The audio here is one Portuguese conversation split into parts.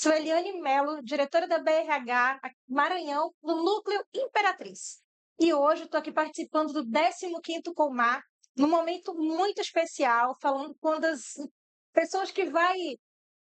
Sueliane Melo, diretora da BRH Maranhão, no Núcleo Imperatriz. E hoje estou aqui participando do 15º Colmar, num momento muito especial, falando com uma das pessoas que vai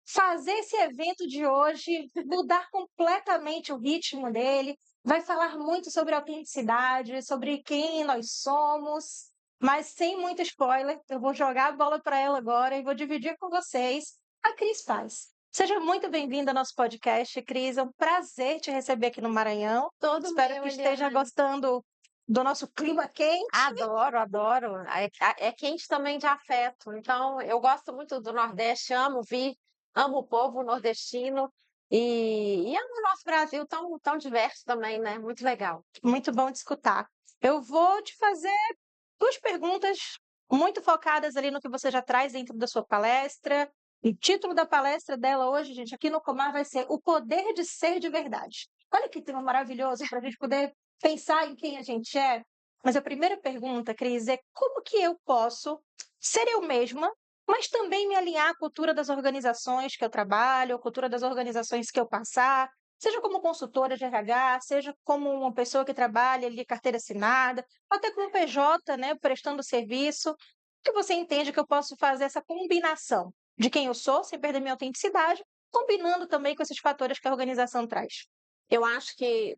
fazer esse evento de hoje mudar completamente o ritmo dele, vai falar muito sobre autenticidade, sobre quem nós somos, mas sem muito spoiler. Eu vou jogar a bola para ela agora e vou dividir com vocês a Cris Paz. Seja muito bem-vinda ao nosso podcast, Cris. É um prazer te receber aqui no Maranhão. Todo Espero meu, que esteja Eliane. gostando do nosso clima quente. Adoro, adoro. É quente também de afeto. Então, eu gosto muito do Nordeste, amo vir, amo o povo nordestino e amo o nosso Brasil tão diverso também, né? Muito legal. Muito bom de escutar. Eu vou te fazer duas perguntas muito focadas ali no que você já traz dentro da sua palestra. O título da palestra dela hoje, gente, aqui no Comar vai ser O Poder de Ser de Verdade. Olha que tema maravilhoso para a gente poder pensar em quem a gente é. Mas a primeira pergunta, Cris, é como que eu posso ser eu mesma, mas também me alinhar à cultura das organizações que eu trabalho, à cultura das organizações que eu passar, seja como consultora de RH, seja como uma pessoa que trabalha ali, carteira assinada, ou até como PJ, né, prestando serviço, que você entende que eu posso fazer essa combinação de quem eu sou, sem perder minha autenticidade, combinando também com esses fatores que a organização traz. Eu acho que,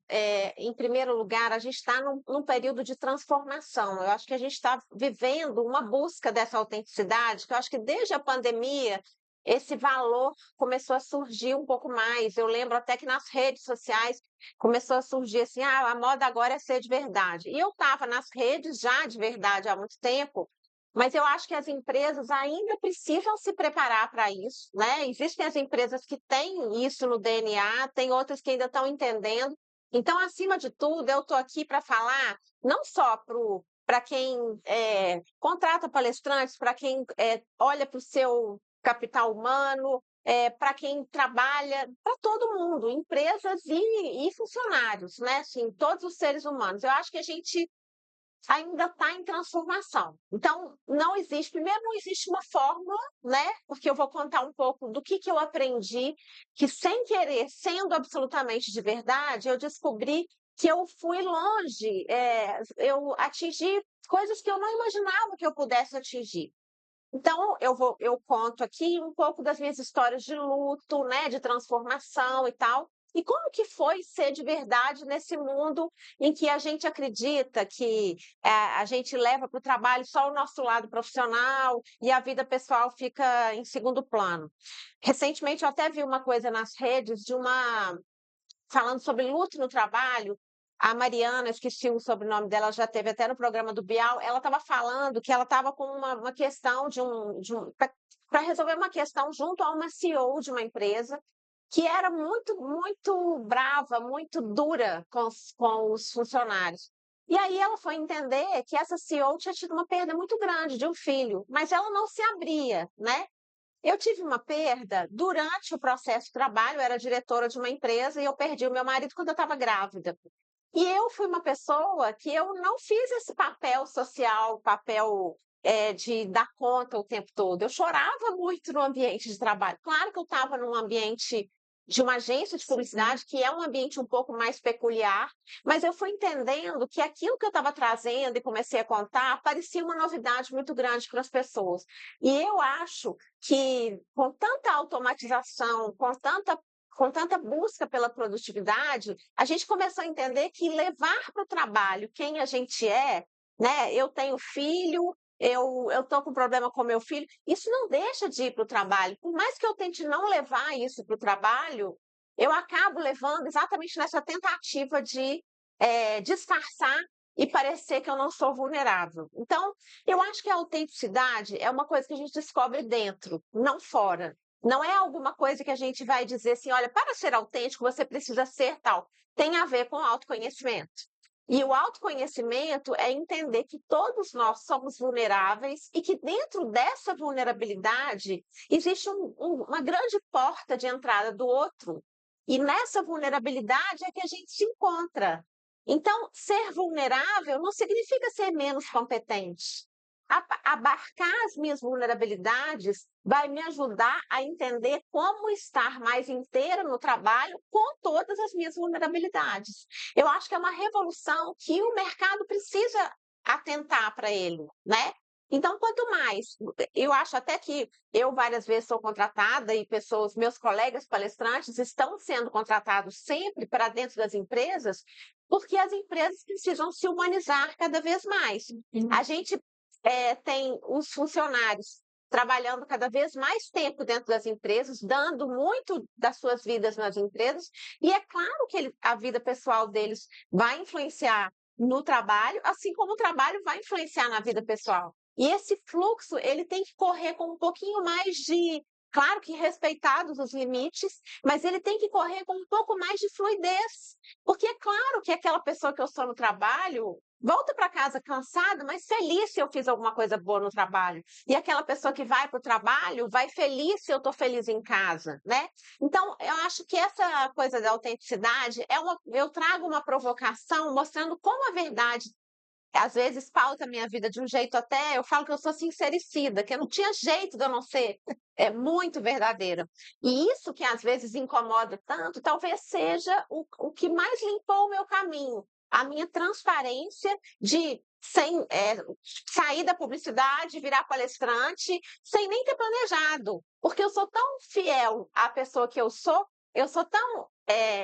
em primeiro lugar, a gente está num período de transformação. Eu acho que a gente está vivendo uma busca dessa autenticidade, que eu acho que desde a pandemia esse valor começou a surgir um pouco mais. Eu lembro até que nas redes sociais começou a surgir assim, a moda agora é ser de verdade. E eu estava nas redes já de verdade há muito tempo, mas eu acho que as empresas ainda precisam se preparar para isso, né? Existem as empresas que têm isso no DNA, tem outras que ainda estão entendendo. Então, acima de tudo, eu estou aqui para falar não só para quem contrata palestrantes, para quem olha para o seu capital humano, para quem trabalha, para todo mundo, empresas e funcionários, né? Assim, todos os seres humanos. Eu acho que a gente ainda está em transformação. Então, não existe, primeiro, não existe uma fórmula, né? Porque eu vou contar um pouco do que eu aprendi, que sem querer, sendo absolutamente de verdade, eu descobri que eu fui longe, eu atingi coisas que eu não imaginava que eu pudesse atingir. Então, eu conto aqui um pouco das minhas histórias de luto, né, de transformação e tal. E como que foi ser de verdade nesse mundo em que a gente acredita que a gente leva para o trabalho só o nosso lado profissional e a vida pessoal fica em segundo plano. Recentemente eu até vi uma coisa nas redes de uma falando sobre luto no trabalho, a Mariana, esqueci o sobrenome dela, já teve até no programa do Bial, ela estava falando que ela estava com uma questão para resolver uma questão junto a uma CEO de uma empresa que era muito, muito brava, muito dura com os funcionários. E aí ela foi entender que essa CEO tinha tido uma perda muito grande de um filho, mas ela não se abria, né? Eu tive uma perda durante o processo de trabalho, eu era diretora de uma empresa e eu perdi o meu marido quando eu estava grávida. E eu fui uma pessoa que eu não fiz esse papel social, papel de dar conta o tempo todo. Eu chorava muito no ambiente de trabalho. Claro que eu estava num ambiente de uma agência de publicidade, que é um ambiente um pouco mais peculiar, mas eu fui entendendo que aquilo que eu estava trazendo e comecei a contar parecia uma novidade muito grande para as pessoas. E eu acho que com tanta automatização, com tanta busca pela produtividade, a gente começou a entender que levar para o trabalho quem a gente é, né? Eu tenho filho, eu estou com problema com meu filho, isso não deixa de ir para o trabalho. Por mais que eu tente não levar isso para o trabalho, eu acabo levando exatamente nessa tentativa de disfarçar e parecer que eu não sou vulnerável. Então, eu acho que a autenticidade é uma coisa que a gente descobre dentro, não fora. Não é alguma coisa que a gente vai dizer assim, olha, para ser autêntico você precisa ser tal. Tem a ver com autoconhecimento. E o autoconhecimento é entender que todos nós somos vulneráveis e que dentro dessa vulnerabilidade existe uma grande porta de entrada do outro. E nessa vulnerabilidade é que a gente se encontra. Então, ser vulnerável não significa ser menos competente. abarcar as minhas vulnerabilidades vai me ajudar a entender como estar mais inteira no trabalho com todas as minhas vulnerabilidades. Eu acho que é uma revolução que o mercado precisa atentar para ele, né? Então, quanto mais, eu acho até que eu várias vezes sou contratada e pessoas, meus colegas palestrantes estão sendo contratados sempre para dentro das empresas, porque as empresas precisam se humanizar cada vez mais. A gente tem os funcionários trabalhando cada vez mais tempo dentro das empresas, dando muito das suas vidas nas empresas, e é claro que a vida pessoal deles vai influenciar no trabalho, assim como o trabalho vai influenciar na vida pessoal. E esse fluxo, ele tem que correr com um pouquinho mais de, claro que respeitados os limites, mas ele tem que correr com um pouco mais de fluidez, porque é claro que aquela pessoa que eu sou no trabalho volta para casa cansada, mas feliz se eu fiz alguma coisa boa no trabalho. E aquela pessoa que vai para o trabalho vai feliz se eu estou feliz em casa, né? Então, eu acho que essa coisa da autenticidade eu trago uma provocação mostrando como a verdade às vezes pauta a minha vida de um jeito até, eu falo que eu sou sincericida, que eu não tinha jeito de eu não ser muito verdadeira. E isso que às vezes incomoda tanto, talvez seja o que mais limpou o meu caminho, a minha transparência de sem sair da publicidade, virar palestrante, sem nem ter planejado, porque eu sou tão fiel à pessoa que eu sou tão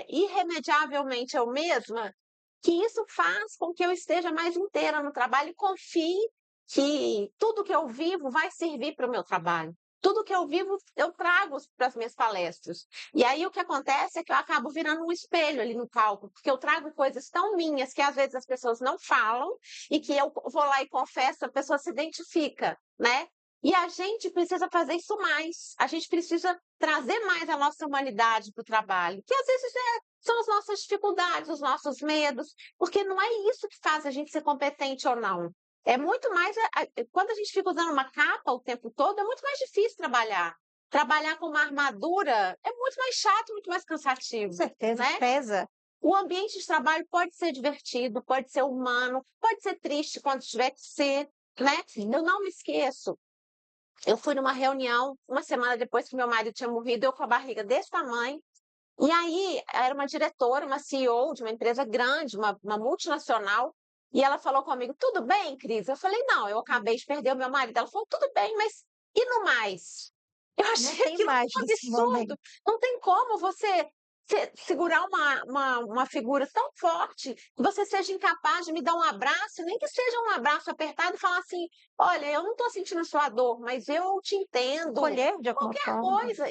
irremediavelmente eu mesma, que isso faz com que eu esteja mais inteira no trabalho e confie que tudo que eu vivo vai servir para o meu trabalho. Tudo que eu vivo, eu trago para as minhas palestras. E aí o que acontece é que eu acabo virando um espelho ali no palco, porque eu trago coisas tão minhas que às vezes as pessoas não falam e que eu vou lá e confesso, a pessoa se identifica, né? E a gente precisa fazer isso mais. A gente precisa trazer mais a nossa humanidade para o trabalho, que às vezes são as nossas dificuldades, os nossos medos, porque não é isso que faz a gente ser competente ou não. É muito mais. Quando a gente fica usando uma capa o tempo todo, é muito mais difícil trabalhar. Trabalhar com uma armadura é muito mais chato, muito mais cansativo. Com certeza, Né? pesa. O ambiente de trabalho pode ser divertido, pode ser humano, pode ser triste quando tiver que ser. Né? Eu não me esqueço. Eu fui numa reunião uma semana depois que meu marido tinha morrido, eu com a barriga desse tamanho. E aí, era uma diretora, uma CEO de uma empresa grande, uma multinacional, e ela falou comigo: tudo bem, Cris? Eu falei: não, eu acabei de perder o meu marido. Ela falou: tudo bem, mas e no mais? Eu Não achei tem aquilo mais um nesse momento. absurdo. Não tem como você segurar uma figura tão forte que você seja incapaz de me dar um abraço, nem que seja um abraço apertado e falar assim: olha, eu não estou sentindo sua dor, mas eu te entendo. Colher de alguma Qualquer forma. coisa.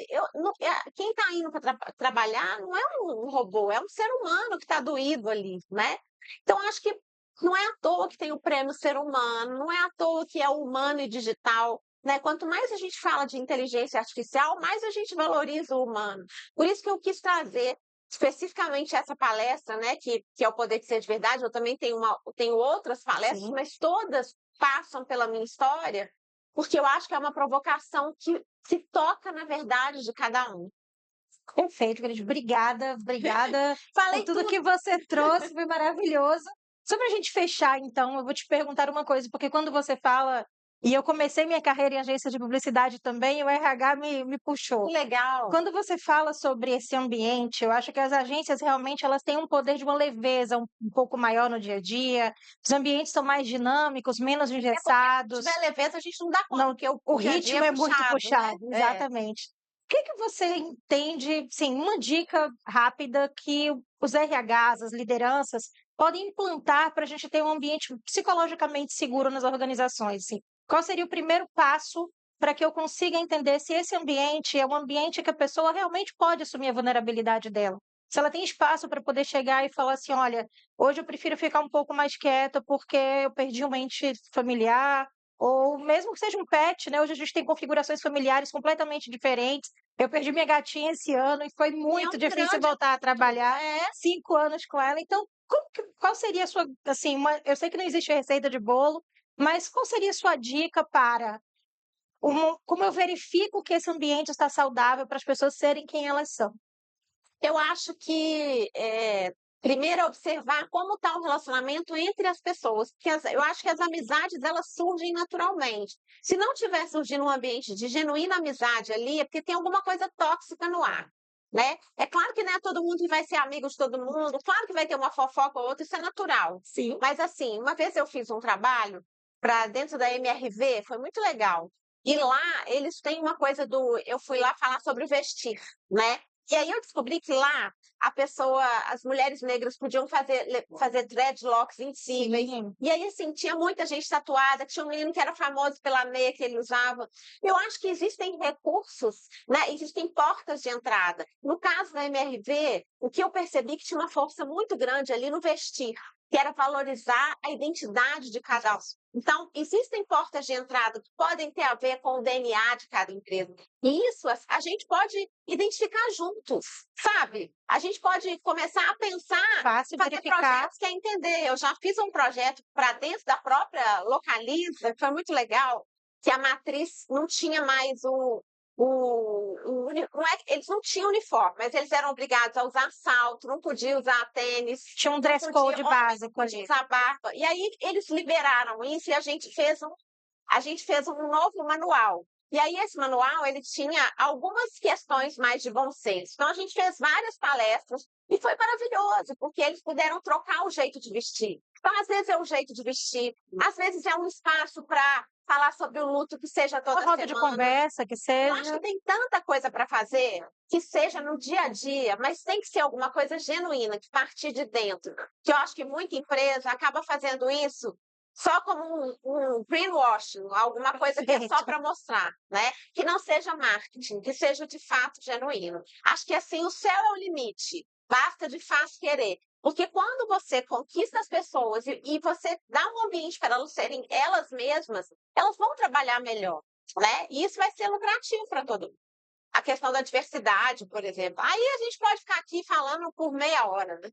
Quem está indo para trabalhar não é um robô, é um ser humano que está doído ali, né? Então, acho que não é à toa que tem o prêmio Ser Humano, não é à toa que é humano e digital. Né? Quanto mais a gente fala de inteligência artificial, mais a gente valoriza o humano. Por isso que eu quis trazer especificamente essa palestra, né, que é o Poder de Ser de Verdade. Eu também tenho outras palestras, Sim. mas todas passam pela minha história, porque eu acho que é uma provocação que se toca na verdade de cada um. Perfeito, Cris. Obrigada, obrigada por Falei tudo tudo. que você trouxe, foi maravilhoso. Só para a gente fechar, então, eu vou te perguntar uma coisa, porque quando você fala, e eu comecei minha carreira em agência de publicidade também, o RH me Que puxou. legal. Quando você fala sobre esse ambiente, eu acho que as agências realmente elas têm um poder de uma leveza um pouco maior no dia a dia. Os ambientes são mais dinâmicos, menos Se tiver engessados. leveza, a gente não dá conta, Não, porque o o dia a dia ritmo é é muito puxado, né? puxado, exatamente. O que que você entende, sim, uma dica rápida que os RHs, as lideranças, podem implantar para a gente ter um ambiente psicologicamente seguro nas organizações? Assim? Qual seria o primeiro passo para que eu consiga entender se esse ambiente é um ambiente que a pessoa realmente pode assumir a vulnerabilidade dela? Se ela tem espaço para poder chegar e falar assim, olha, hoje eu prefiro ficar um pouco mais quieta porque eu perdi um ente familiar, ou mesmo que seja um pet, né, hoje a gente tem configurações familiares completamente diferentes. Eu perdi minha gatinha esse ano e foi E é muito um difícil grande voltar a luto. trabalhar, 5 anos com ela. Então, qual seria a sua, assim, eu sei que não existe receita de bolo, mas qual seria a sua dica para como eu verifico que esse ambiente está saudável para as pessoas serem quem elas são? Eu acho que Primeiro é observar como está o relacionamento entre as pessoas, porque eu acho que as amizades elas surgem naturalmente. Se não tiver surgindo um ambiente de genuína amizade ali, é porque tem alguma coisa tóxica no ar, né? É claro que não é todo mundo que vai ser amigo de todo mundo, claro que vai ter uma fofoca ou outra, isso é natural. Sim. Mas assim, uma vez eu fiz um trabalho para dentro da MRV, foi muito legal. E lá eles têm uma coisa eu fui lá falar sobre o vestir, né? E aí eu descobri que lá as mulheres negras podiam fazer dreadlocks invisíveis. Sim. E aí, assim, tinha muita gente tatuada, tinha um menino que era famoso pela meia que ele usava. Eu acho que existem recursos, né? Existem portas de entrada. No caso da MRV, o que eu percebi que tinha uma força muito grande ali no vestir, que era valorizar a identidade de cada um. Então, existem portas de entrada que podem ter a ver com o DNA de cada empresa. E isso a gente pode identificar juntos, sabe? A gente pode começar a pensar, Fácil fazer verificar. projetos que é entender. Eu já fiz um projeto para dentro da própria Localiza, que foi muito legal, que a matriz não tinha mais eles não tinham uniforme, mas eles eram obrigados a usar salto, não podiam usar tênis, Tinha um não dress code podia, básico podia ali. usar barba. E aí eles liberaram isso e a gente fez um novo manual. E aí esse manual ele tinha algumas questões mais de bom senso. Então a gente fez várias palestras e foi maravilhoso, porque eles puderam trocar o jeito de vestir. Então, às vezes é um jeito de vestir, às vezes é um espaço para falar sobre o luto que seja toda Uma roda de semana. conversa que Eu acho seja. que tem tanta coisa para fazer que seja no dia a dia, mas tem que ser alguma coisa genuína, que partir de dentro. Que eu acho que muita empresa acaba fazendo isso só como um greenwashing, alguma coisa que é só para mostrar, né? Que não seja marketing, que seja de fato genuíno. Acho que assim o céu é o limite, basta de fato querer. Porque quando você conquista as pessoas e você dá um ambiente para elas serem elas mesmas, elas vão trabalhar melhor, né? E isso vai ser lucrativo para todo mundo. A questão da diversidade, por exemplo. Aí a gente pode ficar aqui falando por meia hora, né?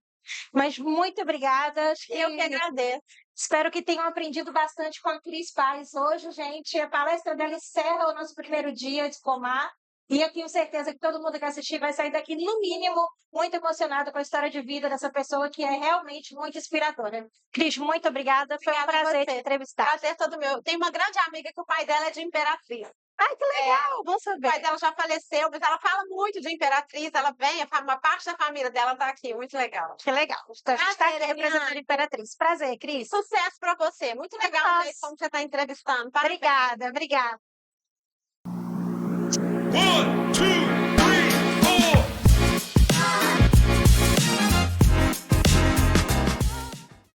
Mas muito obrigada. Acho Eu que agradeço. Espero que tenham aprendido bastante com a Cris Paz hoje, gente. A palestra dela encerra o nosso primeiro dia de Comar. E eu tenho certeza que todo mundo que assistir vai sair daqui, no mínimo, muito emocionado com a história de vida dessa pessoa que é realmente muito inspiradora. Cris, muito obrigada. Foi um Obrigada a prazer você. te entrevistar. Prazer todo meu. Tem uma grande amiga que o pai dela é de Imperatriz. Ai, que legal! Bom O pai saber. dela já faleceu, mas ela fala muito de Imperatriz. Ela vem, uma parte da família dela está aqui. Muito legal. Que legal. Então, a gente está aqui Prazer, representando a Eliane. Imperatriz. Prazer, Cris. Sucesso para você. Muito legal o Nossa. jeito como você está entrevistando. Parabéns. Obrigada, obrigada. One,